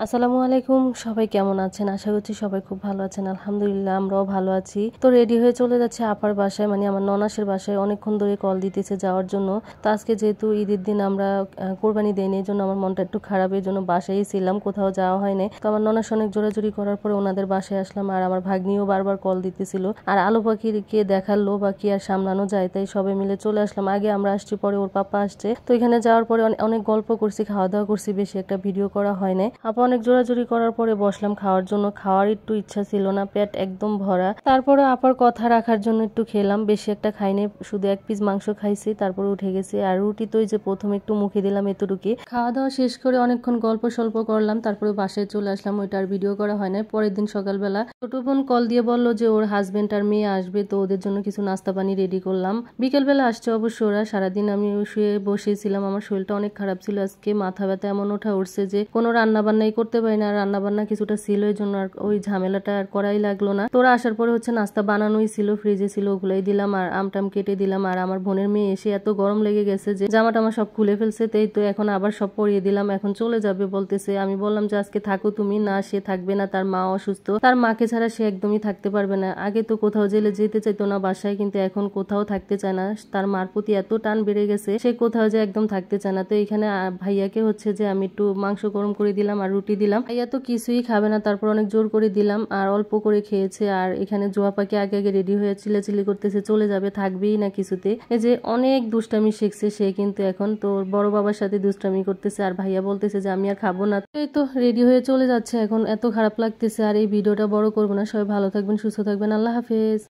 আসসালামু আলাইকুম, সবাই কেমন আছেন? আশা করছি সবাই খুব ভালো আছেন। আলহামদুলিল্লাহ আমরাও ভালো আছি। তো রেডি হয়ে চলে যাচ্ছে আপার বাসায়, মানে আমার ননাসের বাসায়। অনেকক্ষণ ধরে কল দিতেছে যাওয়ার জন্য। তো আজকে যেহেতু ঈদের দিন আমরা কোরবানি দেইনি, এই জন্য আমার মনটা একটু খারাপ, এই জন্য বাসায় ছিলাম, কোথাও যাওয়া হয় নাই। তো আমার ননাস অনেক জোরাজুরি করার পরে ওনাদের বাসায় আসলাম। আর আমার ভাগ্নিও বারবার কল দিতেছিল। আর আলু পাখিকে দেখালো বা কি আর সামলানো যায়, তাই সবাই মিলে চলে আসলাম। আগে আমরা আসছি, পরে ওর পাপা আসছে। তো এখানে যাওয়ার পরে অনেক গল্প করছি, খাওয়া দাওয়া করছি, বেশি একটা ভিডিও করা হয় নাই। আপা অনেক জোরাজুরি করার পরে বসলাম খাওয়ার জন্য। খাওয়ার একটু ইচ্ছা ছিল না, পেট একদম ভরা। তারপরে আপার কথা রাখার জন্য একটু খেলাম, বেশি একটা খাইনি, শুধু এক পিস মাংস খাইছি, তারপরে উঠে গেছি। আর রুটি তো যে প্রথমে একটু মুখে দিলাম, এতটুকুই। খাওয়া দাওয়া শেষ করে অনেকক্ষণ গল্প সল্প করলাম, তারপরে বাসায় চলে আসলাম। ওইটা আর ভিডিও করা হয় না। পরের দিন সকালবেলা ছোট বোন কল দিয়ে বললো যে ওর হাজবেন্ড আর মেয়ে আসবে, তো ওদের জন্য কিছু নাস্তা পানি রেডি করলাম। বিকেলবেলা আসছে অবশ্য ওরা। সারাদিন আমি শুয়ে বসেছিলাম, আমার শরীরটা অনেক খারাপ ছিল আজকে, মাথা ব্যথা এমন ওঠা উঠছে যে কোনো রান্না বান্নাই করতে পারি না। রান্না বান্না কিছুটা ছিল, এই জন্য আর ওই ঝামেলাটা আর করাই লাগলো না। তোরা আসার পরে নাস্তা বানানোই ছিল, ফ্রিজে ছিল, ওগুলাই দিলাম আর আমটাম কেটে দিলাম। আর আমার বোনের মেয়ে এসে এত গরম লেগে গেছে যে জামা টামা সব খুলে ফেলছে, তাই তো এখন আবার সব পরিয়ে দিলাম, এখন চলে যাবে বলতেছে। আমি বললাম যে আজকে থাকো তুমি। না, সে থাকবে না, তার মা অসুস্থ, তার মাকে ছাড়া সে একদমই থাকতে পারবে না। আগে তো কোথাও যেতে চাইতো না বাসায়, কিন্তু এখন কোথাও থাকতে চায় না। তার মার প্রতি এত টান বেড়ে গেছে, সে কোথাও যে একদম থাকতে চায় না। তো এখানে ভাইয়াকে যে আমি একটু মাংস গরম করে দিলাম আর রুটি দিলাম। ভাইয়া তো কিছুই খাবে না, তারপর অনেক জোর করে দিলাম আর অল্প করে খেয়েছে। আর এখানে জোয়া পাখি আগে আগে রেডি হয়ে চিল্লাচিল্লি করতেছে, চলে যাবে, থাকবেই না কিছুতে। এই যে অনেক দুষ্টামি শিখছে সে, কিন্তু এখন তোর বড় বাবার সাথে দুষ্টামি করতেছে। আর ভাইয়া বলতেছে যে আমি আর খাবো না। এই তো রেডি হয়ে চলে যাচ্ছে এখন। এত খারাপ লাগতেছে। আর এই ভিডিওটা বড় করবো না, সবাই ভালো থাকবেন, সুস্থ থাকবেন, আল্লাহ হাফেজ।